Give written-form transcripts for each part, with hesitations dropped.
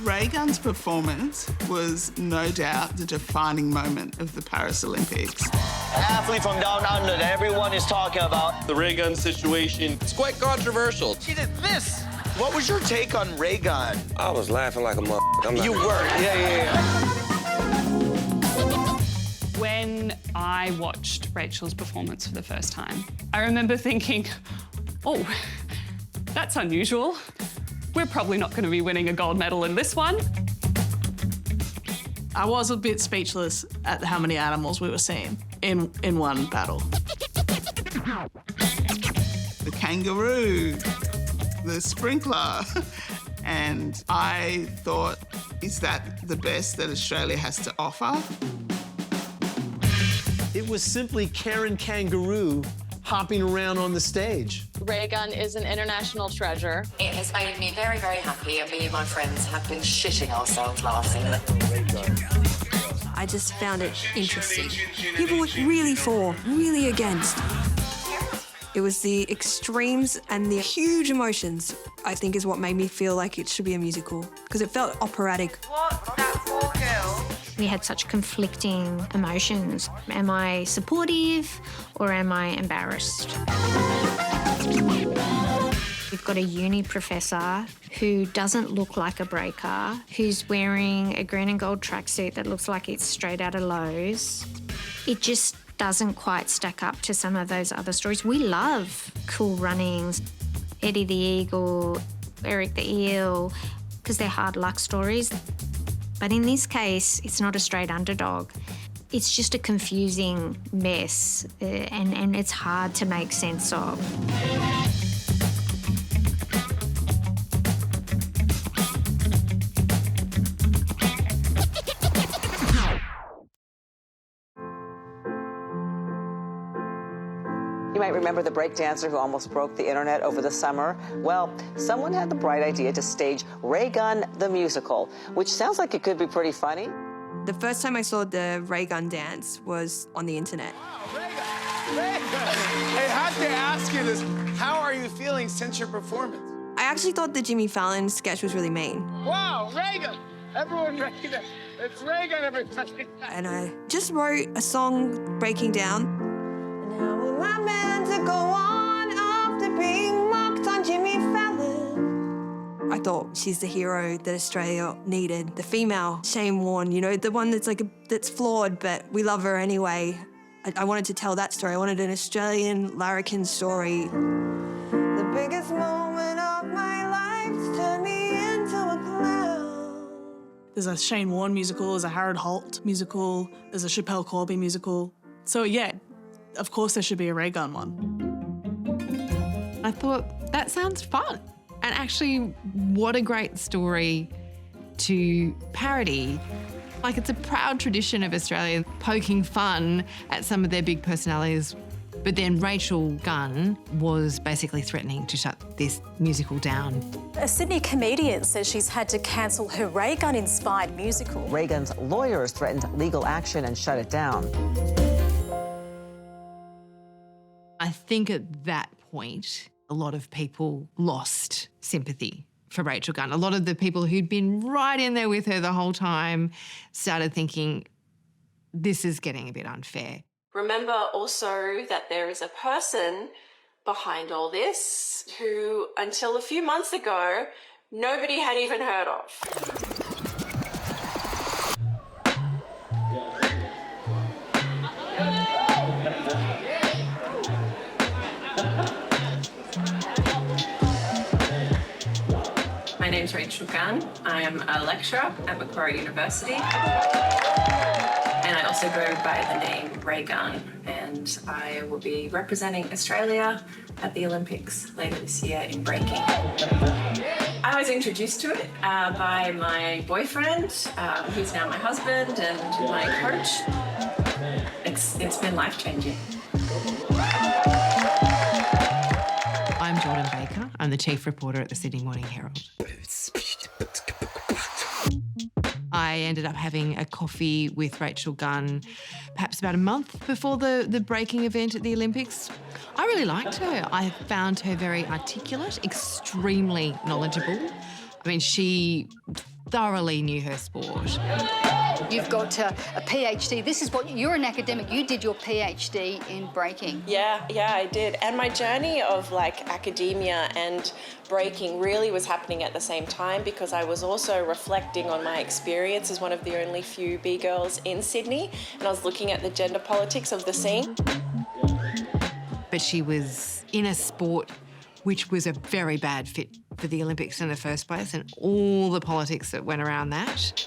Raygun's performance was no doubt the defining moment of the Paris Olympics. Athlete from down under that everyone is talking about. The Raygun situation, it's quite controversial. She did this. What was your take on Raygun? I was laughing like a motherfucker. You were, yeah. When I watched Rachael's performance for the first time, I remember thinking, oh, that's unusual. We're probably not going to be winning a gold medal in this one. I was a bit speechless at how many animals we were seeing in one battle. The kangaroo, the sprinkler. And I thought, is that the best that Australia has to offer? It was simply Karen Kangaroo hopping around on the stage. Raygun is an international treasure. It has made me very, very happy, and me and my friends have been shitting ourselves laughing. I just found it interesting. People were really for, really against. It was the extremes and the huge emotions, I think, is what made me feel like it should be a musical, because it felt operatic. What? That poor girl. We had such conflicting emotions. Am I supportive or am I embarrassed? We've got a uni professor who doesn't look like a breaker, who's wearing a green and gold tracksuit that looks like it's straight out of Lowe's. It just doesn't quite stack up to some of those other stories. We love Cool Runnings, Eddie the Eagle, Eric the Eel, because they're hard luck stories. But in this case, it's not a straight underdog. It's just a confusing mess, and it's hard to make sense of. You might remember the breakdancer who almost broke the internet over the summer. Well, someone had the bright idea to stage Raygun the musical, which sounds like it could be pretty funny. The first time I saw the Raygun dance was on the internet. Wow, Raygun! I have to ask you this. How are you feeling since your performance? I actually thought the Jimmy Fallon sketch was really mean. Wow, Raygun! Everyone, Raygun. It's Raygun, everybody. And I just wrote a song breaking down. I'm meant to go on after being mocked on Jimmy Fallon. I thought she's the hero that Australia needed, the female Shane Warne, you know, the one that's that's flawed, but we love her anyway. I wanted to tell that story. I wanted an Australian larrikin story. The biggest moment of my life turned me into a clown. There's a Shane Warne musical, there's a Harold Holt musical, there's a Chappelle Corby musical. So yeah, of course there should be a Raygun one. I thought, that sounds fun. And actually, what a great story to parody. Like, it's a proud tradition of Australia poking fun at some of their big personalities. But then Rachel Gunn was basically threatening to shut this musical down. A Sydney comedian says she's had to cancel her Raygun-inspired musical. Raygun's lawyers threatened legal action and shut it down. I think at that point, a lot of people lost sympathy for Rachel Gunn. A lot of the people who'd been right in there with her the whole time started thinking, this is getting a bit unfair. Remember also that there is a person behind all this who, until a few months ago, nobody had even heard of. My name's Rachel Gunn. I am a lecturer at Macquarie University. And I also go by the name Raygun, and I will be representing Australia at the Olympics later this year in breaking. I was introduced to it by my boyfriend, who's now my husband and my coach. It's been life-changing. I'm Jordan Baker. I'm the chief reporter at the Sydney Morning Herald. I ended up having a coffee with Rachel Gunn perhaps about a month before the breaking event at the Olympics. I really liked her. I found her very articulate, extremely knowledgeable. I mean, she thoroughly knew her sport. You've got a PhD. This is what you're an academic. You did your PhD in breaking. Yeah, I did. And my journey of like academia and breaking really was happening at the same time because I was also reflecting on my experience as one of the only few B-girls in Sydney, and I was looking at the gender politics of the scene. But she was in a sport which was a very bad fit for the Olympics in the first place, and all the politics that went around that.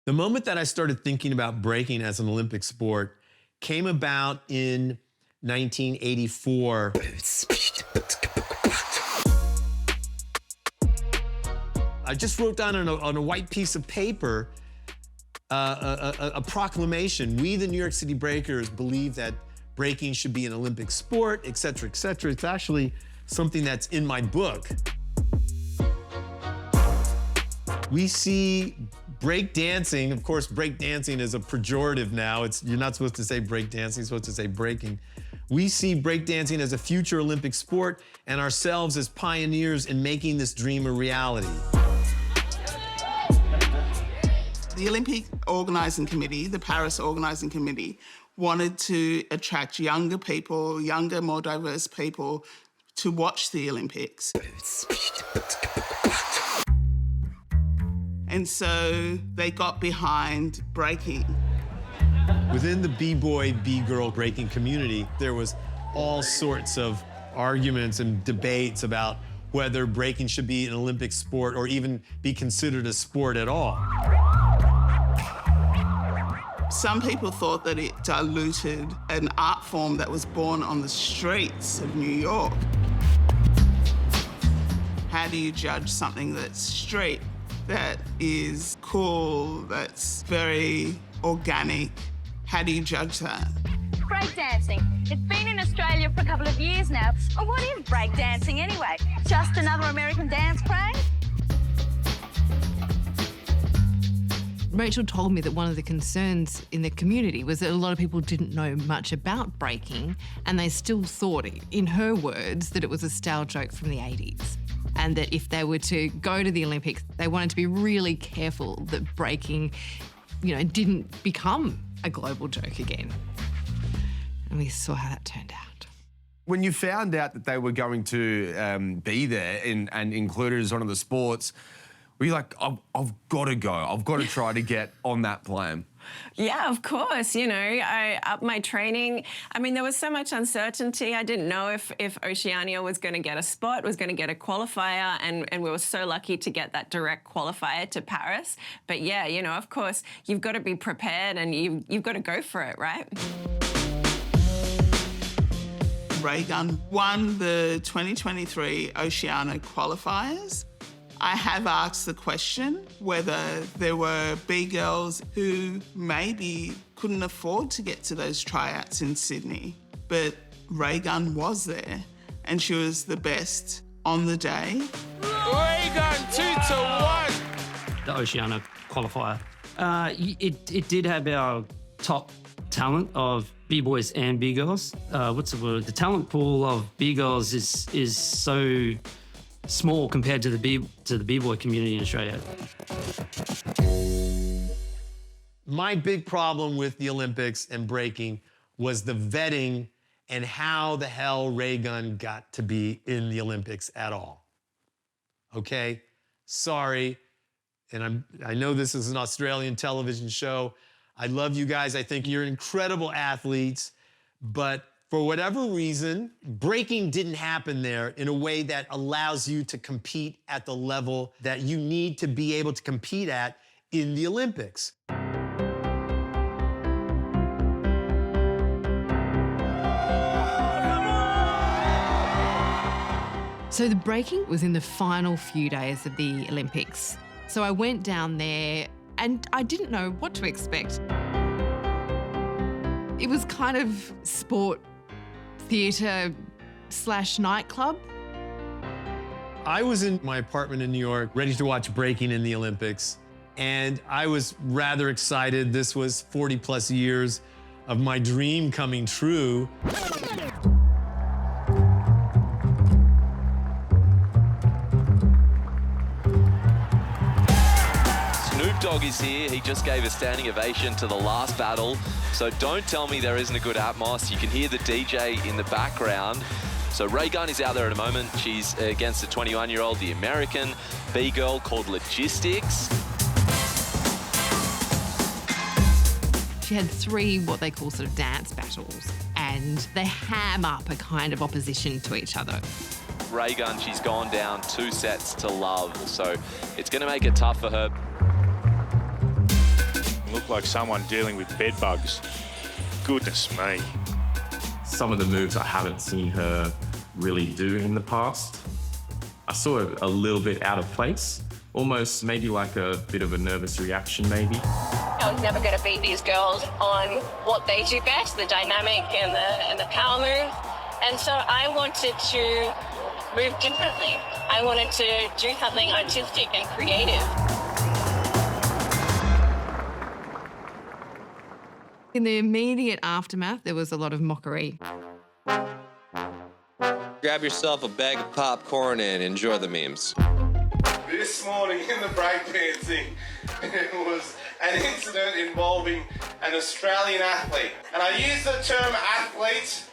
The moment that I started thinking about breaking as an Olympic sport came about in 1984. I just wrote down on a white piece of paper a proclamation. We, the New York City Breakers, believe that breaking should be an Olympic sport, et cetera, et cetera. It's actually something that's in my book. We see break dancing. Of course, break dancing is a pejorative now. You're not supposed to say break dancing, you're supposed to say breaking. We see break dancing as a future Olympic sport and ourselves as pioneers in making this dream a reality. The Olympic Organising Committee, the Paris Organising Committee, wanted to attract younger people, younger, more diverse people to watch the Olympics. And so they got behind breaking. Within the B-boy, B-girl breaking community, there was all sorts of arguments and debates about whether breaking should be an Olympic sport or even be considered a sport at all. Some people thought that it diluted an art form that was born on the streets of New York. How do you judge something that's street, that is cool, that's very organic? How do you judge that? Breakdancing. It's been in Australia for a couple of years now. Well, what is breakdancing anyway? Just another American dance craze? Rachel told me that one of the concerns in the community was that a lot of people didn't know much about breaking, and they still thought, in her words, that it was a stale joke from the 80s. And that if they were to go to the Olympics, they wanted to be really careful that breaking, didn't become a global joke again. And we saw how that turned out. When you found out that they were going to be there and included as one of the sports, were you like, I've got to go. I've got to try to get on that plane? Yeah, of course. I upped my training. I mean, there was so much uncertainty. I didn't know if Oceania was going to get a spot, was going to get a qualifier, and we were so lucky to get that direct qualifier to Paris. But yeah, of course, you've got to be prepared and you've got to go for it, right? Raygun won the 2023 Oceania qualifiers. I have asked the question whether there were B-girls who maybe couldn't afford to get to those tryouts in Sydney, but Raygun was there and she was the best on the day. Raygun 2-1! The Oceania qualifier. It did have our top talent of B-boys and B-girls. What's the word? The talent pool of B-girls is so small compared to the B-boy community in Australia. My big problem with the Olympics and breaking was the vetting and how the hell Raygun got to be in the Olympics at all. Okay? Sorry. And I know this is an Australian television show. I love you guys. I think you're incredible athletes. But for whatever reason, breaking didn't happen there in a way that allows you to compete at the level that you need to be able to compete at in the Olympics. So the breaking was in the final few days of the Olympics. So I went down there and I didn't know what to expect. It was kind of sport, theatre / nightclub. I was in my apartment in New York, ready to watch breaking in the Olympics, and I was rather excited. This was 40 plus years of my dream coming true. Dog is here. He just gave a standing ovation to the last battle. So don't tell me there isn't a good atmos. You can hear the DJ in the background. So Raygun is out there at the moment. She's against a 21-year-old, the American B-girl called Logistics. She had 3 what they call sort of dance battles, and they ham up a kind of opposition to each other. Raygun, she's gone down 2 sets to love, so it's going to make it tough for her. Looked like someone dealing with bed bugs. Goodness me. Some of the moves I haven't seen her really do in the past. I saw it a little bit out of place, almost maybe like a bit of a nervous reaction maybe. I was never going to beat these girls on what they do best, the dynamic and the power move. And so I wanted to move differently. I wanted to do something artistic and creative. In the immediate aftermath, there was a lot of mockery. Grab yourself a bag of popcorn and enjoy the memes. This morning in the breakdancing, it was an incident involving an Australian athlete. And I use the term athlete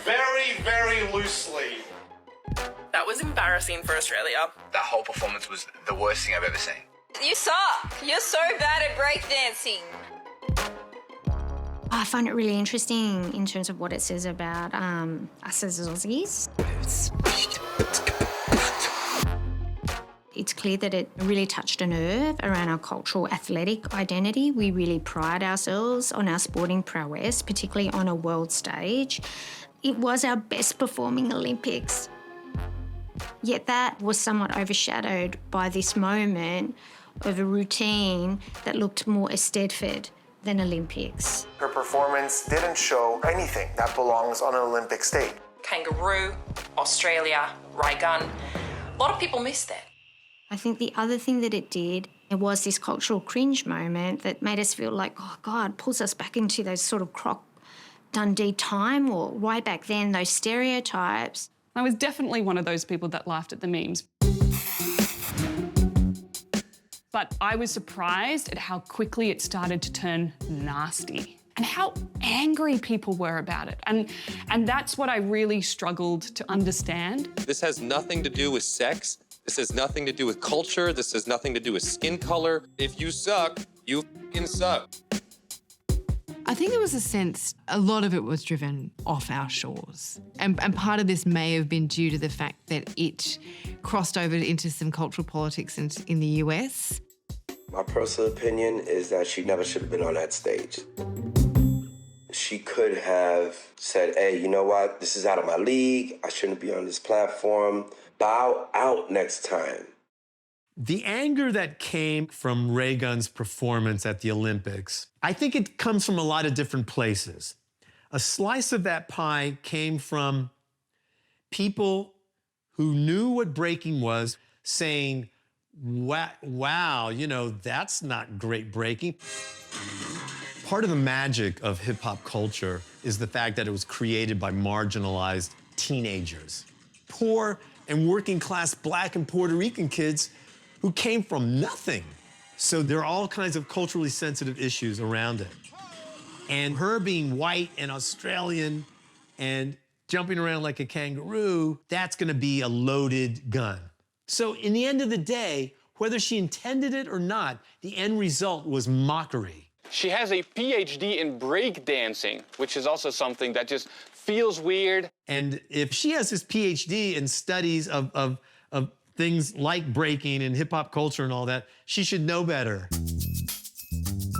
very, very loosely. That was embarrassing for Australia. That whole performance was the worst thing I've ever seen. You suck. You're so bad at breakdancing. I find it really interesting in terms of what it says about us as Aussies. It's clear that it really touched a nerve around our cultural athletic identity. We really pride ourselves on our sporting prowess, particularly on a world stage. It was our best performing Olympics. Yet that was somewhat overshadowed by this moment of a routine that looked more Indepth than Olympics. Her performance didn't show anything that belongs on an Olympic stage. Kangaroo, Australia, Raygun. A lot of people miss that. I think the other thing that it did, it was this cultural cringe moment that made us feel like, oh God, pulls us back into those sort of Croc Dundee time, or right back then, those stereotypes. I was definitely one of those people that laughed at the memes. But I was surprised at how quickly it started to turn nasty and how angry people were about it. And that's what I really struggled to understand. This has nothing to do with sex. This has nothing to do with culture. This has nothing to do with skin color. If you suck, you f***ing suck. I think there was a sense a lot of it was driven off our shores. And part of this may have been due to the fact that it crossed over into some cultural politics in the US. My personal opinion is that she never should have been on that stage. She could have said, hey, you know what? This is out of my league. I shouldn't be on this platform. Bow out next time. The anger that came from Raygun's performance at the Olympics, I think it comes from a lot of different places. A slice of that pie came from people who knew what breaking was, saying, wow, you know, that's not great breaking. Part of the magic of hip-hop culture is the fact that it was created by marginalized teenagers. Poor and working-class Black and Puerto Rican kids who came from nothing. So there are all kinds of culturally sensitive issues around it. And her being white and Australian and jumping around like a kangaroo, that's gonna be a loaded gun. So in the end of the day, whether she intended it or not, the end result was mockery. She has a PhD in breakdancing, which is also something that just feels weird. And if she has this PhD in studies of things like breaking and hip-hop culture and all that, she should know better.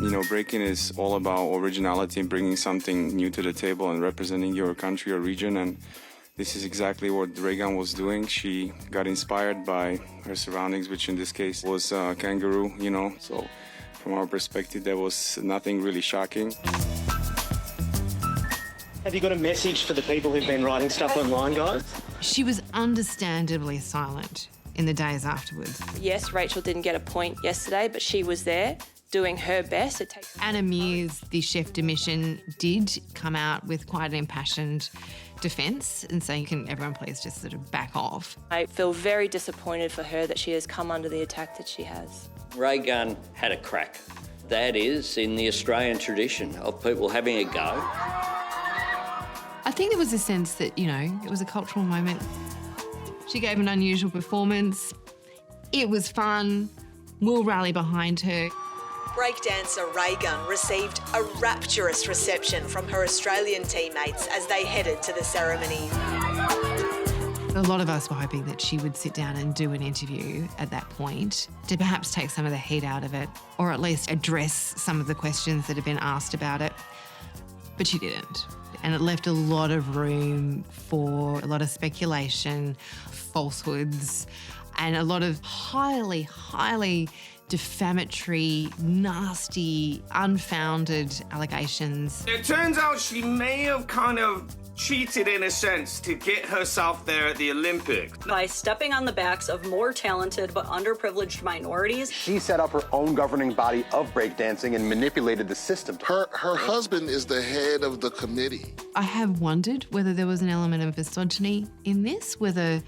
You know, breaking is all about originality and bringing something new to the table and representing your country or region. And this is exactly what Raygun was doing. She got inspired by her surroundings, which in this case was a kangaroo, you know. So from our perspective, there was nothing really shocking. Have you got a message for the people who've been writing stuff online, guys? She was understandably silent in the days afterwards. Yes, Rachel didn't get a point yesterday, but she was there doing her best. Anna Mears, the chef de mission, did come out with quite an impassioned defence and saying, can everyone please just sort of back off? I feel very disappointed for her that she has come under the attack that she has. Raygun had a crack. That is in the Australian tradition of people having a go. I think there was a sense that, you know, it was a cultural moment. She gave an unusual performance. It was fun. We'll rally behind her. Breakdancer Raygun received a rapturous reception from her Australian teammates as they headed to the ceremony. A lot of us were hoping that she would sit down and do an interview at that point to perhaps take some of the heat out of it, or at least address some of the questions that have been asked about it. But she didn't. And it left a lot of room for a lot of speculation, falsehoods, and a lot of highly, highly defamatory, nasty, unfounded allegations. It turns out she may have kind of cheated in a sense to get herself there at the Olympics. By stepping on the backs of more talented but underprivileged minorities. She set up her own governing body of breakdancing and manipulated the system. Her husband is the head of the committee. I have wondered whether there was an element of misogyny in this, whether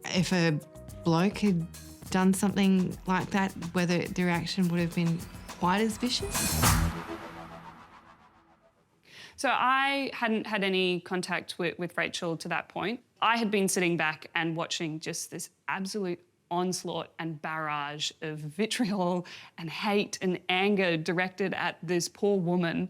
if a bloke had done something like that, whether the reaction would have been quite as vicious. So I hadn't had any contact with Rachael to that point. I had been sitting back and watching just this absolute onslaught and barrage of vitriol and hate and anger directed at this poor woman.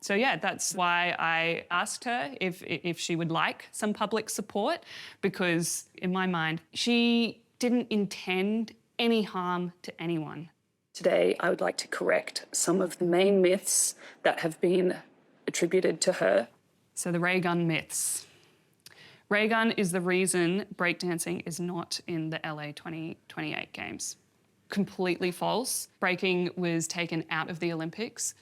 So yeah, that's why I asked her if she would like some public support, because in my mind, she didn't intend any harm to anyone. Today, I would like to correct some of the main myths that have been attributed to her. So the Raygun myths. Raygun is the reason breakdancing is not in the LA 2028 Games. Completely false. Breaking was taken out of the Olympics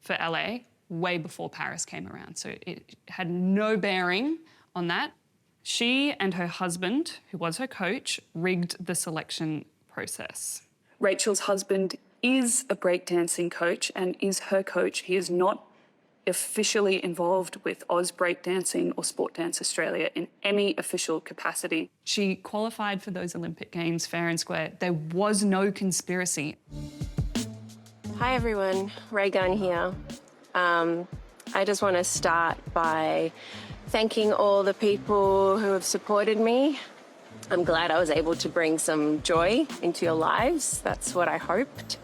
for LA way before Paris came around, so it had no bearing on that. She and her husband, who was her coach, rigged the selection process. Rachael's husband is a breakdancing coach and is her coach. He is not officially involved with Oz Breakdancing or Sport Dance Australia in any official capacity. She qualified for those Olympic Games fair and square. There was no conspiracy. Hi everyone, Raygun here. I just want to start by thanking all the people who have supported me. I'm glad I was able to bring some joy into your lives. That's what I hoped.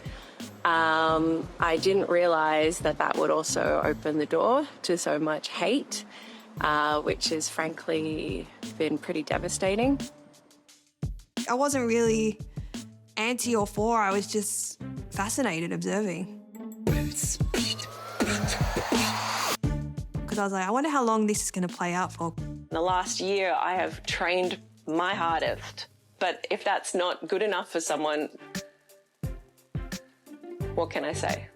I didn't realise that would also open the door to so much hate, which has frankly been pretty devastating. I wasn't really anti or for, I was just fascinated observing. Because I was like, I wonder how long this is going to play out for. In the last year, I have trained my hardest, but if that's not good enough for someone, what can I say?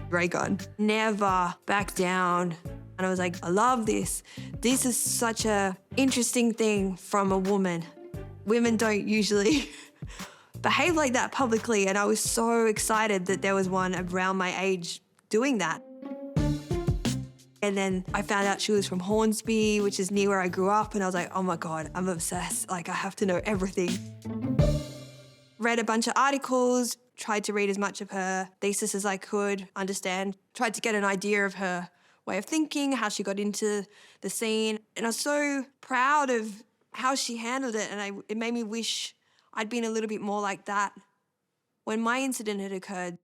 Raygun never backed down. And I was like, I love this. This is such a interesting thing from a woman. Women don't usually behave like that publicly, and I was so excited that there was one around my age doing that. And then I found out she was from Hornsby, which is near where I grew up, and I was like, oh my God, I'm obsessed. Like, I have to know everything. Read a bunch of articles, tried to read as much of her thesis as I could, understand, tried to get an idea of her way of thinking, how she got into the scene. And I was so proud of how she handled it, and it made me wish I'd been a little bit more like that when my incident had occurred.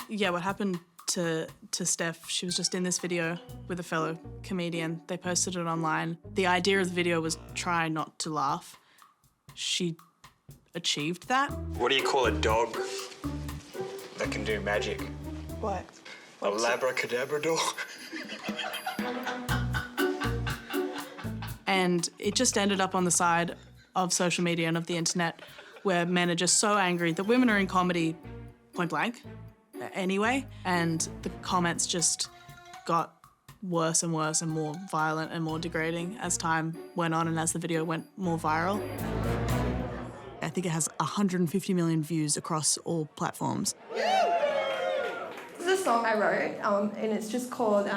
Yeah, what happened to Steph, she was just in this video with a fellow comedian. They posted it online. The idea of the video was try not to laugh. She achieved that. What do you call a dog that can do magic? What? A labracadabrador. And it just ended up on the side of social media and of the internet where men are just so angry that women are in comedy point blank anyway, and the comments just got worse and worse and more violent and more degrading as time went on and as the video went more viral. I think it has 150 million views across all platforms. song I wrote, and it's just called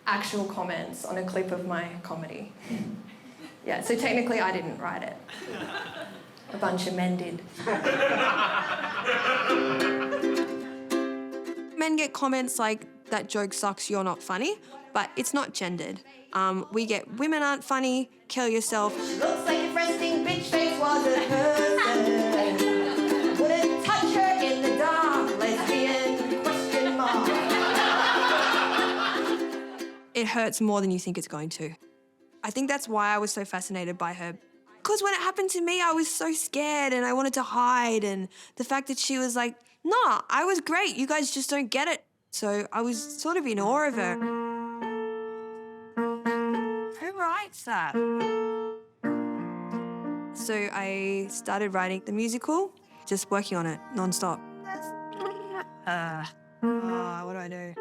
Actual Comments on a clip of my comedy. Yeah, so technically I didn't write it. A bunch of men did. Men get comments like, that joke sucks, you're not funny, but it's not gendered. We get, women aren't funny, kill yourself. Looks like your resting bitch face was a person. Wouldn't touch her in the dark, lesbian, question mark. It hurts more than you think it's going to. I think that's why I was so fascinated by her. Because when it happened to me, I was so scared and I wanted to hide. And the fact that she was like, nah, I was great, you guys just don't get it. So I was sort of in awe of her. Who writes that? So I started writing the musical, just working on it non-stop. What do I do?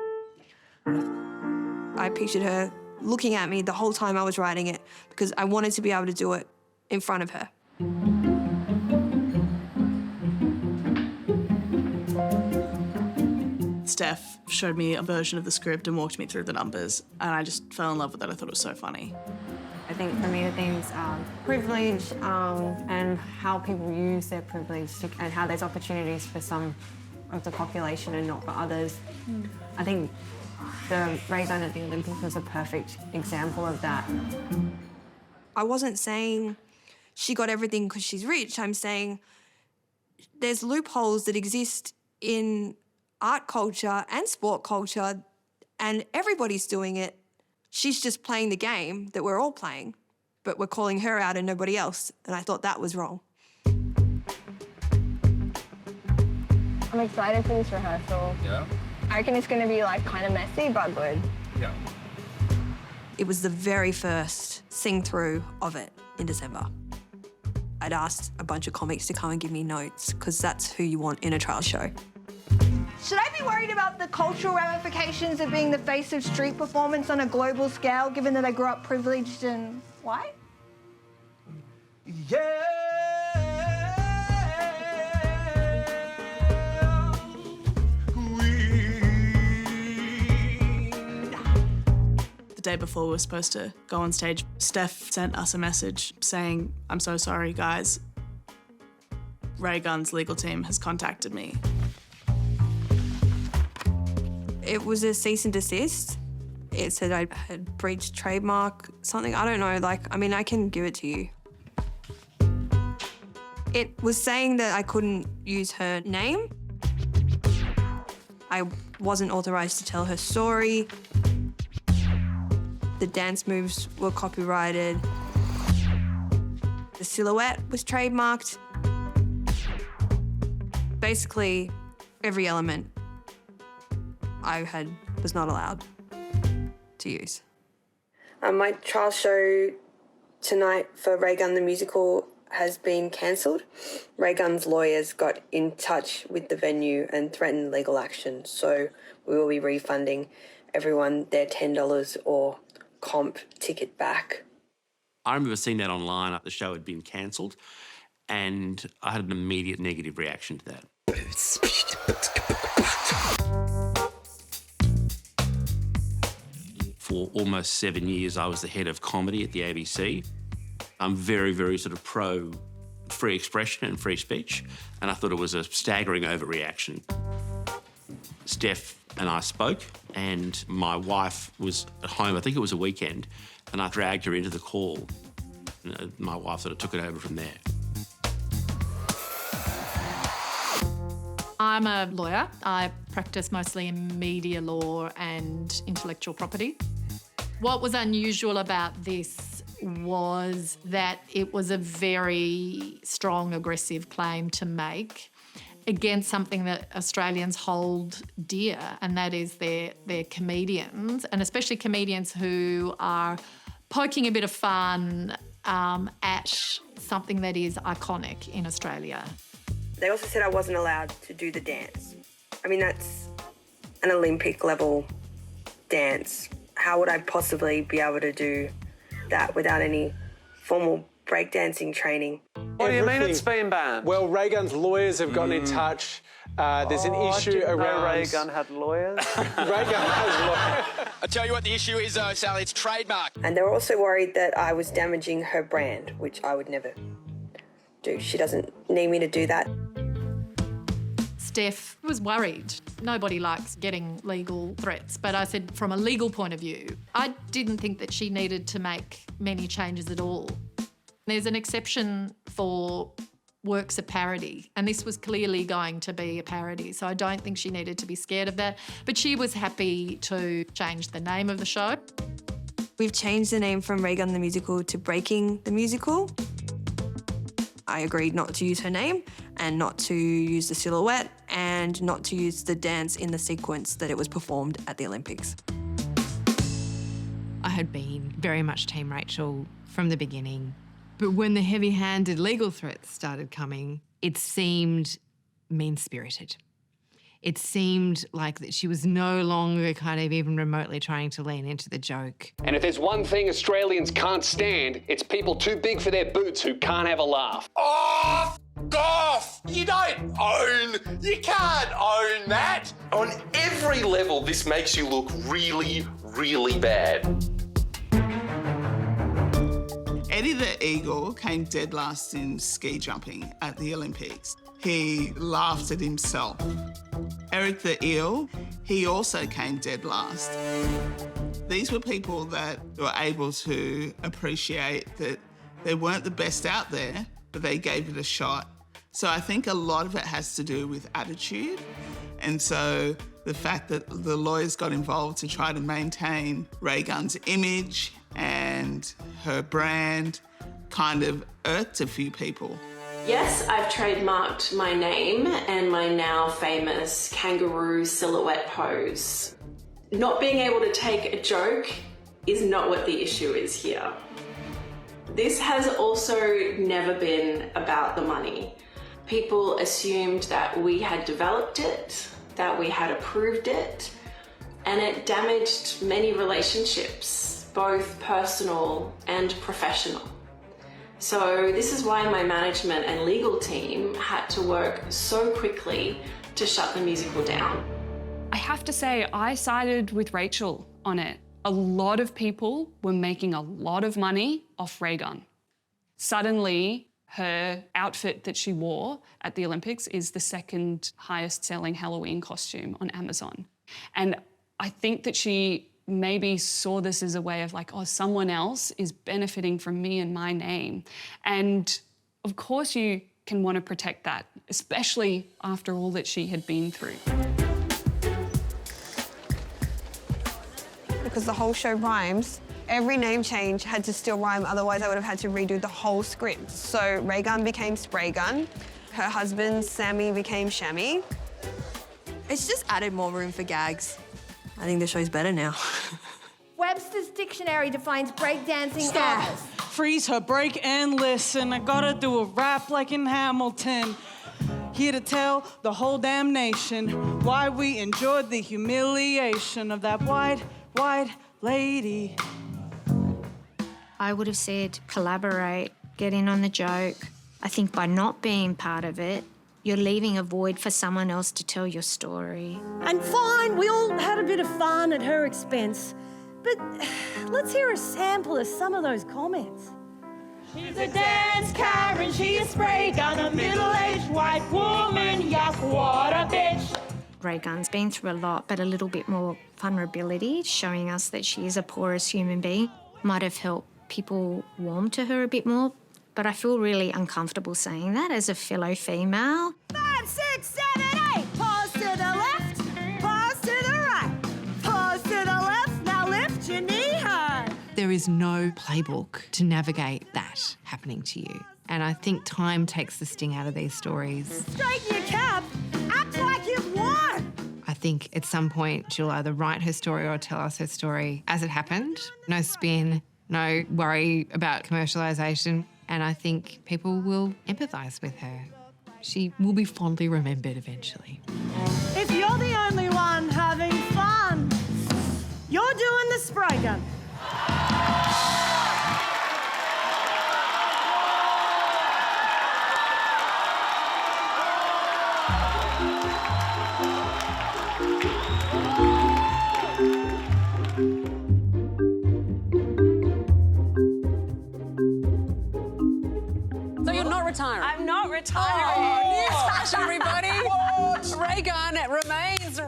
I pictured her looking at me the whole time I was writing it because I wanted to be able to do it in front of her. Steph showed me a version of the script and walked me through the numbers, and I just fell in love with it. I thought it was so funny. I think for me the themes are privilege and how people use their privilege and how there's opportunities for some of the population and not for others. I think the Raygun at the Olympics was a perfect example of that. I wasn't saying she got everything because she's rich. I'm saying there's loopholes that exist in art culture and sport culture, and everybody's doing it. She's just playing the game that we're all playing, but we're calling her out and nobody else, and I thought that was wrong. I'm excited for this rehearsal. Yeah? I reckon it's going to be like kind of messy, but good. Yeah. It was the very first sing-through of it in December. I'd asked a bunch of comics to come and give me notes, because that's who you want in a trial show. Should I be worried about the cultural ramifications of being the face of street performance on a global scale, given that I grew up privileged and white? Yeah. The day before we were supposed to go on stage, Steph sent us a message saying, "I'm so sorry, guys. Raygun's legal team has contacted me." It was a cease and desist. It said I had breached trademark, something, I don't know, I can give it to you. It was saying that I couldn't use her name. I wasn't authorised to tell her story. The dance moves were copyrighted. The silhouette was trademarked. Basically, every element I was not allowed to use. My trial show tonight for Raygun the musical has been cancelled. Raygun's lawyers got in touch with the venue and threatened legal action, so we will be refunding everyone their $10 or comp ticket back. I remember seeing that online. The show had been cancelled, and I had an immediate negative reaction to that. For almost 7 years, I was the head of comedy at the ABC. I'm very, very sort of pro free expression and free speech, and I thought it was a staggering overreaction. Steph and I spoke, and my wife was at home, I think it was a weekend, and I dragged her into the call. My wife sort of took it over from there. I'm a lawyer. I practice mostly in media law and intellectual property. What was unusual about this was that it was a very strong, aggressive claim to make against something that Australians hold dear, and that is their comedians, and especially comedians who are poking a bit of fun at something that is iconic in Australia. They also said I wasn't allowed to do the dance. I mean, that's an Olympic level dance. How would I possibly be able to do that without any formal breakdancing training? What do you mean it's been banned? Well, Raygun's lawyers have gotten in touch. There's an issue around... Raygun had lawyers? Raygun has lawyers. I tell you what the issue is, though, Sally, it's trademark. And they were also worried that I was damaging her brand, which I would never do. She doesn't need me to do that. Steph was worried. Nobody likes getting legal threats, but I said from a legal point of view, I didn't think that she needed to make many changes at all. There's an exception for works of parody, and this was clearly going to be a parody, so I don't think she needed to be scared of that. But she was happy to change the name of the show. We've changed the name from Raygun the Musical to Breaking the Musical. I agreed not to use her name and not to use the silhouette and not to use the dance in the sequence that it was performed at the Olympics. I had been very much Team Rachael from the beginning. But when the heavy-handed legal threats started coming, it seemed mean-spirited. It seemed like that she was no longer kind of even remotely trying to lean into the joke. And if there's one thing Australians can't stand, it's people too big for their boots who can't have a laugh. Oh, off! You can't own that. On every level, this makes you look really, really bad. Eddie the Eagle came dead last in ski jumping at the Olympics. He laughed at himself. Eric the Eel, he also came dead last. These were people that were able to appreciate that they weren't the best out there, but they gave it a shot. So I think a lot of it has to do with attitude. And so the fact that the lawyers got involved to try to maintain Raygun's image and her brand kind of irked a few people. Yes, I've trademarked my name and my now famous kangaroo silhouette pose. Not being able to take a joke is not what the issue is here. This has also never been about the money. People assumed that we had developed it, that we had approved it, and it damaged many relationships, both personal and professional. So this is why my management and legal team had to work so quickly to shut the musical down. I have to say, I sided with Rachael on it. A lot of people were making a lot of money off Raygun. Suddenly, her outfit that she wore at the Olympics is the second highest selling Halloween costume on Amazon. And I think that she maybe saw this as a way of like, oh, someone else is benefiting from me and my name. And of course you can want to protect that, especially after all that she had been through. Because the whole show rhymes, every name change had to still rhyme, otherwise I would have had to redo the whole script. So Raygun became Spraygun, her husband Sammy became Shammy. It's just added more room for gags. I think the show's better now. Webster's dictionary defines breakdancing as... Freeze her, break and listen. I gotta do a rap like in Hamilton. Here to tell the whole damn nation why we enjoyed the humiliation of that white lady. I would have said collaborate, get in on the joke. I think by not being part of it, you're leaving a void for someone else to tell your story. And fine, we all had a bit of fun at her expense. But let's hear a sample of some of those comments. She's a dance Karen, she a spray gun, a middle-aged white woman, yuck, what a bitch. Raygun's been through a lot, but a little bit more vulnerability, showing us that she is a porous human being. Might have helped people warm to her a bit more, but I feel really uncomfortable saying that as a fellow female. 5, 6, 7, 8. Pause to the left, pause to the right. Pause to the left, now lift your knee high. There is no playbook to navigate that happening to you. And I think time takes the sting out of these stories. Straighten your cap, act like you've won. I think at some point she'll either write her story or tell us her story as it happened. No spin, no worry about commercialisation. And I think people will empathise with her. She will be fondly remembered eventually. If you're the only one having fun, you're doing the spray gun.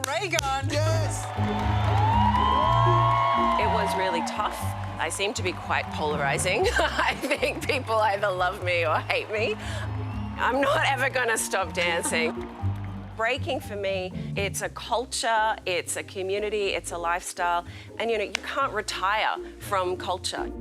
Raygun. Yes. It was really tough. I seem to be quite polarising. I think people either love me or hate me. I'm not ever going to stop dancing. Breaking for me, it's a culture, it's a community, it's a lifestyle, and you can't retire from culture.